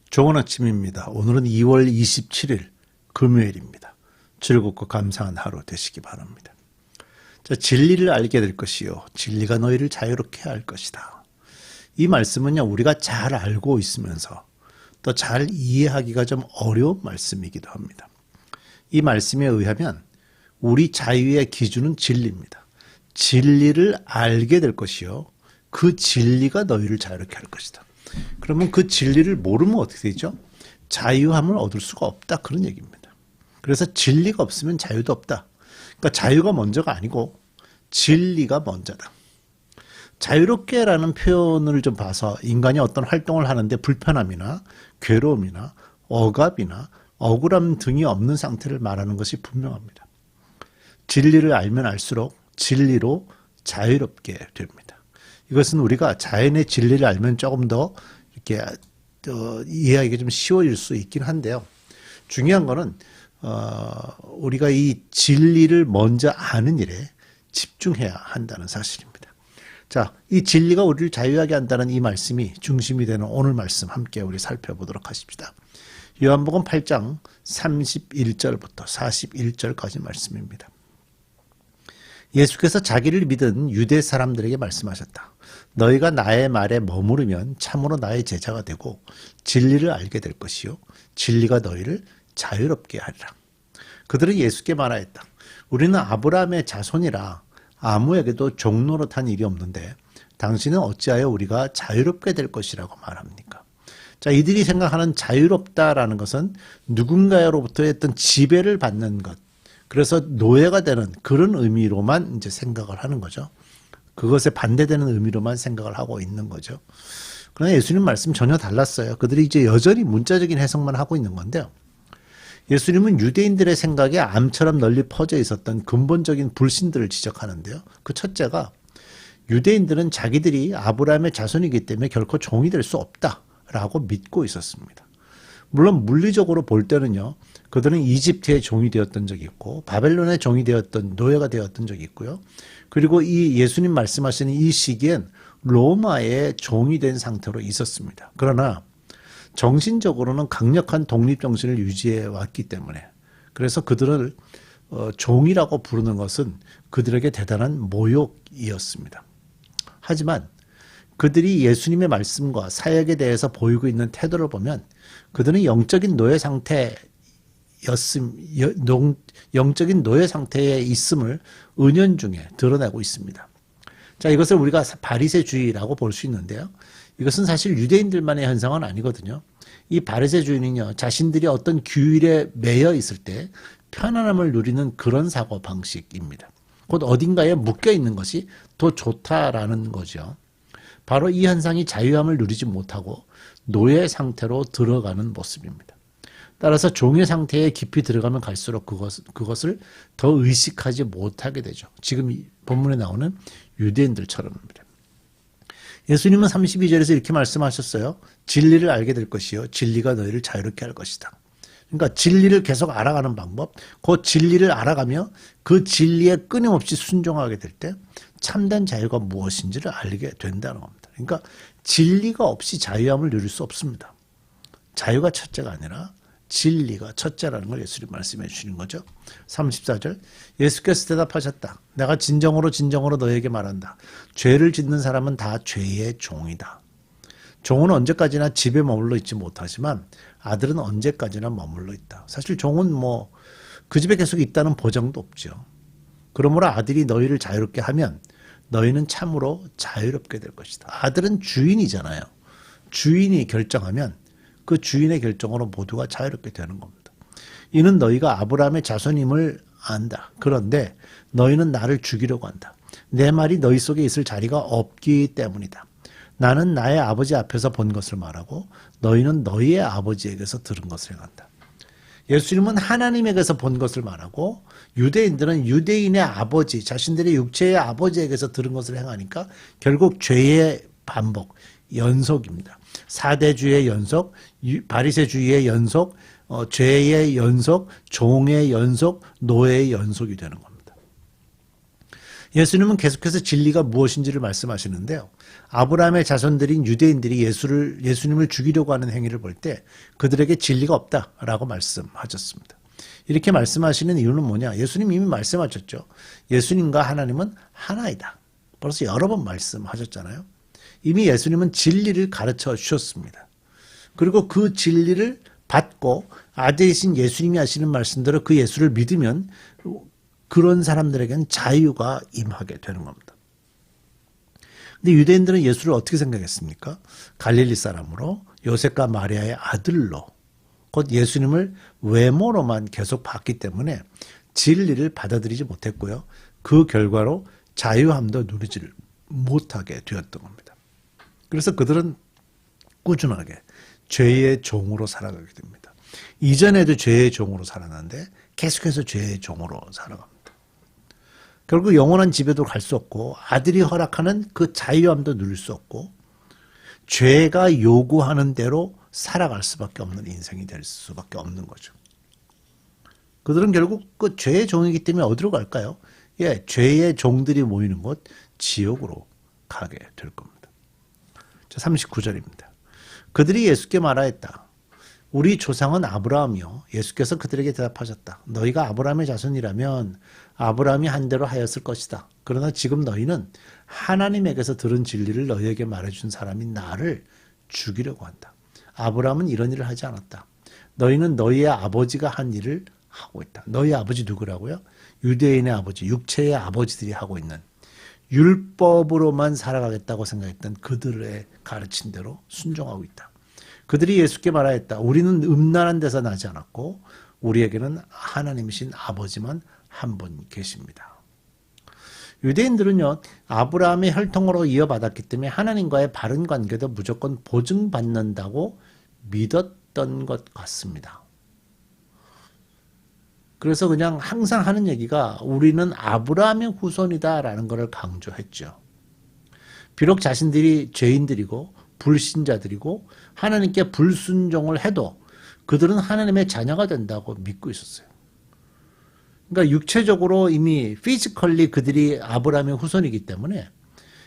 좋은 아침입니다. 오늘은 2월 27일 금요일입니다. 즐겁고 감사한 하루 되시기 바랍니다. 자, 진리를 알게 될 것이요 진리가 너희를 자유롭게 할 것이다. 이 말씀은요, 우리가 잘 알고 있으면서 또 잘 이해하기가 좀 어려운 말씀이기도 합니다. 이 말씀에 의하면 우리 자유의 기준은 진리입니다. 진리를 알게 될 것이요 그 진리가 너희를 자유롭게 할 것이다. 그러면 그 진리를 모르면 어떻게 되죠? 자유함을 얻을 수가 없다, 그런 얘기입니다. 그래서 진리가 없으면 자유도 없다. 그러니까 자유가 먼저가 아니고 진리가 먼저다. 자유롭게라는 표현을 좀 봐서 인간이 어떤 활동을 하는데 불편함이나 괴로움이나 억압이나 억울함 등이 없는 상태를 말하는 것이 분명합니다. 진리를 알면 알수록 진리로 자유롭게 됩니다. 이것은 우리가 자연의 진리를 알면 조금 더 이렇게 이해하기가 좀 쉬워질 수 있긴 한데요. 중요한 거는 우리가 이 진리를 먼저 아는 일에 집중해야 한다는 사실입니다. 자, 이 진리가 우리를 자유하게 한다는 이 말씀이 중심이 되는 오늘 말씀 함께 우리 살펴보도록 하십시다. 요한복음 8장 31절부터 41절까지 말씀입니다. 예수께서 자기를 믿은 유대 사람들에게 말씀하셨다. 너희가 나의 말에 머무르면 참으로 나의 제자가 되고 진리를 알게 될 것이요 진리가 너희를 자유롭게 하리라. 그들은 예수께 말하였다. 우리는 아브라함의 자손이라 아무에게도 종노릇한 일이 없는데 당신은 어찌하여 우리가 자유롭게 될 것이라고 말합니까? 자, 이들이 생각하는 자유롭다라는 것은 누군가로부터의 어떤 지배를 받는 것, 그래서 노예가 되는 그런 의미로만 이제 생각을 하는 거죠. 그것에 반대되는 의미로만 생각을 하고 있는 거죠. 그러나 예수님 말씀 전혀 달랐어요. 그들이 이제 여전히 문자적인 해석만 하고 있는 건데요. 예수님은 유대인들의 생각에 암처럼 널리 퍼져 있었던 근본적인 불신들을 지적하는데요. 그 첫째가 유대인들은 자기들이 아브라함의 자손이기 때문에 결코 종이 될 수 없다라고 믿고 있었습니다. 물론 물리적으로 볼 때는요, 그들은 이집트의 종이 되었던 적이 있고 바벨론의 종이 되었던 노예가 되었던 적이 있고요. 그리고 이 예수님 말씀하시는 이 시기엔 로마의 종이 된 상태로 있었습니다. 그러나 정신적으로는 강력한 독립정신을 유지해 왔기 때문에, 그래서 그들을 종이라고 부르는 것은 그들에게 대단한 모욕이었습니다. 하지만 그들이 예수님의 말씀과 사역에 대해서 보이고 있는 태도를 보면 그들은 영적인 노예 상태에 있음을 은연중에 드러내고 있습니다. 자, 이것을 우리가 바리새주의라고 볼 수 있는데요. 이것은 사실 유대인들만의 현상은 아니거든요. 이 바리새주의는요, 자신들이 어떤 규율에 매여 있을 때 편안함을 누리는 그런 사고 방식입니다. 곧 어딘가에 묶여 있는 것이 더 좋다라는 거죠. 바로 이 현상이 자유함을 누리지 못하고 노예 상태로 들어가는 모습입니다. 따라서 종의 상태에 깊이 들어가면 갈수록 그것을 더 의식하지 못하게 되죠. 지금 이 본문에 나오는 유대인들처럼입니다. 예수님은 32절에서 이렇게 말씀하셨어요. 진리를 알게 될 것이요 진리가 너희를 자유롭게 할 것이다. 그러니까 진리를 계속 알아가는 방법, 그 진리를 알아가며 그 진리에 끊임없이 순종하게 될 때 참된 자유가 무엇인지를 알게 된다는 겁니다. 그러니까 진리가 없이 자유함을 누릴 수 없습니다. 자유가 첫째가 아니라 진리가 첫째라는 걸 예수님 말씀해 주시는 거죠. 34절 예수께서 대답하셨다. 내가 진정으로 너에게 말한다. 죄를 짓는 사람은 다 죄의 종이다. 종은 언제까지나 집에 머물러 있지 못하지만 아들은 언제까지나 머물러 있다. 사실 종은 그 집에 계속 있다는 보장도 없죠. 그러므로 아들이 너희를 자유롭게 하면 너희는 참으로 자유롭게 될 것이다. 아들은 주인이잖아요. 주인이 결정하면 그 주인의 결정으로 모두가 자유롭게 되는 겁니다. 이는 너희가 아브라함의 자손임을 안다. 그런데 너희는 나를 죽이려고 한다. 내 말이 너희 속에 있을 자리가 없기 때문이다. 나는 나의 아버지 앞에서 본 것을 말하고 너희는 너희의 아버지에게서 들은 것을 행한다. 예수님은 하나님에게서 본 것을 말하고 유대인들은 유대인의 아버지, 자신들의 육체의 아버지에게서 들은 것을 행하니까 결국 죄의 반복, 연속입니다. 사대주의 연속, 바리새주의의 연속, 죄의 연속, 종의 연속, 노예의 연속이 되는 겁니다. 예수님은 계속해서 진리가 무엇인지를 말씀하시는데요. 아브라함의 자손들인 유대인들이 예수님을 죽이려고 하는 행위를 볼 때 그들에게 진리가 없다라고 말씀하셨습니다. 이렇게 말씀하시는 이유는 뭐냐? 예수님 이미 말씀하셨죠. 예수님과 하나님은 하나이다. 벌써 여러 번 말씀하셨잖아요. 이미 예수님은 진리를 가르쳐 주셨습니다. 그리고 그 진리를 받고 아들이신 예수님이 하시는 말씀대로 그 예수를 믿으면 그런 사람들에게는 자유가 임하게 되는 겁니다. 근데 유대인들은 예수를 어떻게 생각했습니까? 갈릴리 사람으로 요셉과 마리아의 아들로 곧 예수님을 외모로만 계속 봤기 때문에 진리를 받아들이지 못했고요. 그 결과로 자유함도 누리지를 못하게 되었던 겁니다. 그래서 그들은 꾸준하게 죄의 종으로 살아가게 됩니다. 이전에도 죄의 종으로 살았는데 계속해서 죄의 종으로 살아갑니다. 결국 영원한 집에도 갈 수 없고 아들이 허락하는 그 자유함도 누릴 수 없고 죄가 요구하는 대로 살아갈 수밖에 없는 인생이 될 수밖에 없는 거죠. 그들은 결국 그 죄의 종이기 때문에 어디로 갈까요? 예, 죄의 종들이 모이는 곳 지옥으로 가게 될 겁니다. 39절입니다. 그들이 예수께 말하였다. 우리 조상은 아브라함이요. 예수께서 그들에게 대답하셨다. 너희가 아브라함의 자손이라면 아브라함이 한 대로 하였을 것이다. 그러나 지금 너희는 하나님에게서 들은 진리를 너희에게 말해준 사람인 나를 죽이려고 한다. 아브라함은 이런 일을 하지 않았다. 너희는 너희의 아버지가 한 일을 하고 있다. 너희 아버지 누구라고요? 유대인의 아버지, 육체의 아버지들이 하고 있는 율법으로만 살아가겠다고 생각했던 그들의 가르친 대로 순종하고 있다. 그들이 예수께 말하였다. 우리는 음란한 데서 나지 않았고 우리에게는 하나님이신 아버지만 한 분 계십니다. 유대인들은요, 아브라함의 혈통으로 이어받았기 때문에 하나님과의 바른 관계도 무조건 보증받는다고 믿었던 것 같습니다. 그래서 그냥 항상 하는 얘기가 우리는 아브라함의 후손이다라는 것을 강조했죠. 비록 자신들이 죄인들이고 불신자들이고 하나님께 불순종을 해도 그들은 하나님의 자녀가 된다고 믿고 있었어요. 그러니까 육체적으로 이미 피지컬리 그들이 아브라함의 후손이기 때문에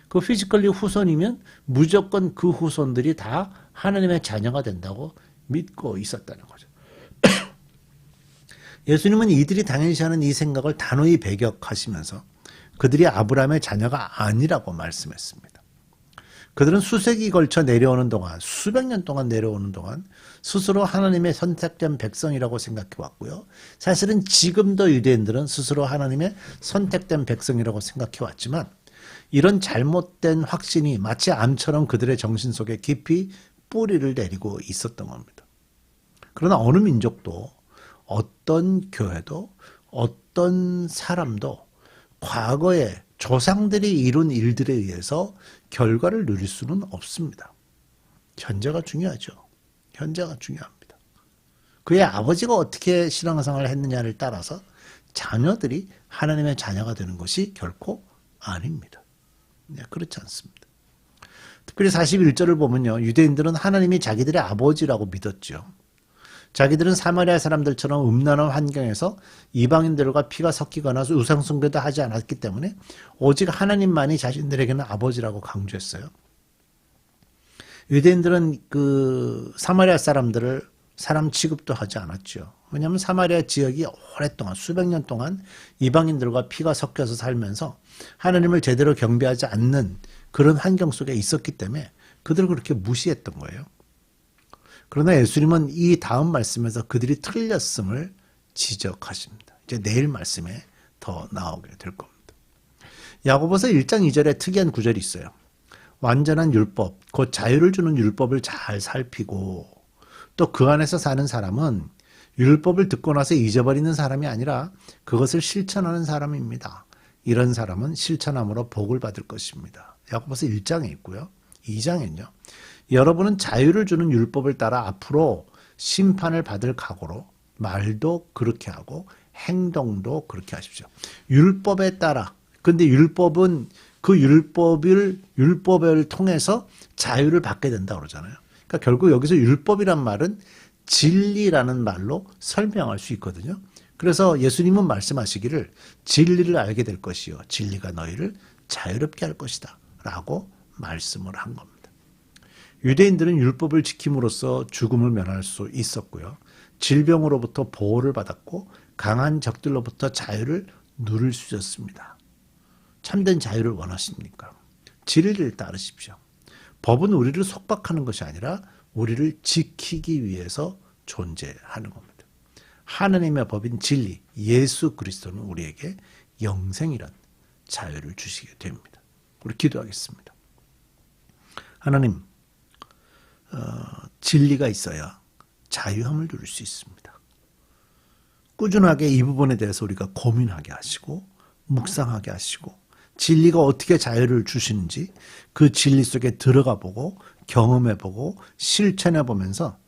그 피지컬리 후손이면 무조건 그 후손들이 다 하나님의 자녀가 된다고 믿고 있었다는 거죠. 예수님은 이들이 당연시하는 이 생각을 단호히 배격하시면서 그들이 아브라함의 자녀가 아니라고 말씀했습니다. 그들은 수세기 걸쳐 내려오는 동안, 수백 년 동안 내려오는 동안 스스로 하나님의 선택된 백성이라고 생각해 왔고요. 사실은 지금도 유대인들은 스스로 하나님의 선택된 백성이라고 생각해 왔지만 이런 잘못된 확신이 마치 암처럼 그들의 정신 속에 깊이 뿌리를 내리고 있었던 겁니다. 그러나 어느 민족도 어떤 교회도 어떤 사람도 과거에 조상들이 이룬 일들에 의해서 결과를 누릴 수는 없습니다. 현재가 중요하죠. 현재가 중요합니다. 그의 아버지가 어떻게 신앙생활을 했느냐를 따라서 자녀들이 하나님의 자녀가 되는 것이 결코 아닙니다. 네, 그렇지 않습니다. 특별히 41절을 보면요. 유대인들은 하나님이 자기들의 아버지라고 믿었죠. 자기들은 사마리아 사람들처럼 음란한 환경에서 이방인들과 피가 섞이거나 우상숭배도 하지 않았기 때문에 오직 하나님만이 자신들에게는 아버지라고 강조했어요. 유대인들은 그 사마리아 사람들을 사람 취급도 하지 않았죠. 왜냐하면 사마리아 지역이 오랫동안 수백 년 동안 이방인들과 피가 섞여서 살면서 하나님을 제대로 경배하지 않는 그런 환경 속에 있었기 때문에 그들을 그렇게 무시했던 거예요. 그러나 예수님은 이 다음 말씀에서 그들이 틀렸음을 지적하십니다. 이제 내일 말씀에 더 나오게 될 겁니다. 야고보서 1장 2절에 특이한 구절이 있어요. 완전한 율법, 곧 자유를 주는 율법을 잘 살피고 또 그 안에서 사는 사람은 율법을 듣고 나서 잊어버리는 사람이 아니라 그것을 실천하는 사람입니다. 이런 사람은 실천함으로 복을 받을 것입니다. 야고보서 1장에 있고요. 2장에는요. 여러분은 자유를 주는 율법을 따라 앞으로 심판을 받을 각오로 말도 그렇게 하고 행동도 그렇게 하십시오. 율법에 따라. 근데 율법은 그 율법을 통해서 자유를 받게 된다고 그러잖아요. 그러니까 결국 여기서 율법이란 말은 진리라는 말로 설명할 수 있거든요. 그래서 예수님은 말씀하시기를 진리를 알게 될 것이요 진리가 너희를 자유롭게 할 것이다 라고 말씀을 한 겁니다. 유대인들은 율법을 지킴으로써 죽음을 면할 수 있었고요. 질병으로부터 보호를 받았고 강한 적들로부터 자유를 누릴 수 있었습니다. 참된 자유를 원하십니까? 진리를 따르십시오. 법은 우리를 속박하는 것이 아니라 우리를 지키기 위해서 존재하는 겁니다. 하나님의 법인 진리, 예수 그리스도는 우리에게 영생이란 자유를 주시게 됩니다. 우리 기도하겠습니다. 하나님, 진리가 있어야 자유함을 누릴 수 있습니다. 꾸준하게 이 부분에 대해서 우리가 고민하게 하시고 묵상하게 하시고 진리가 어떻게 자유를 주시는지 그 진리 속에 들어가 보고 경험해 보고 실천해 보면서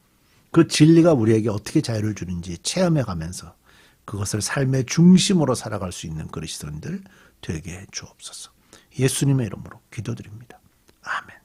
그 진리가 우리에게 어떻게 자유를 주는지 체험해 가면서 그것을 삶의 중심으로 살아갈 수 있는 그리스도인들 되게 해 주옵소서. 예수님의 이름으로 기도드립니다. 아멘.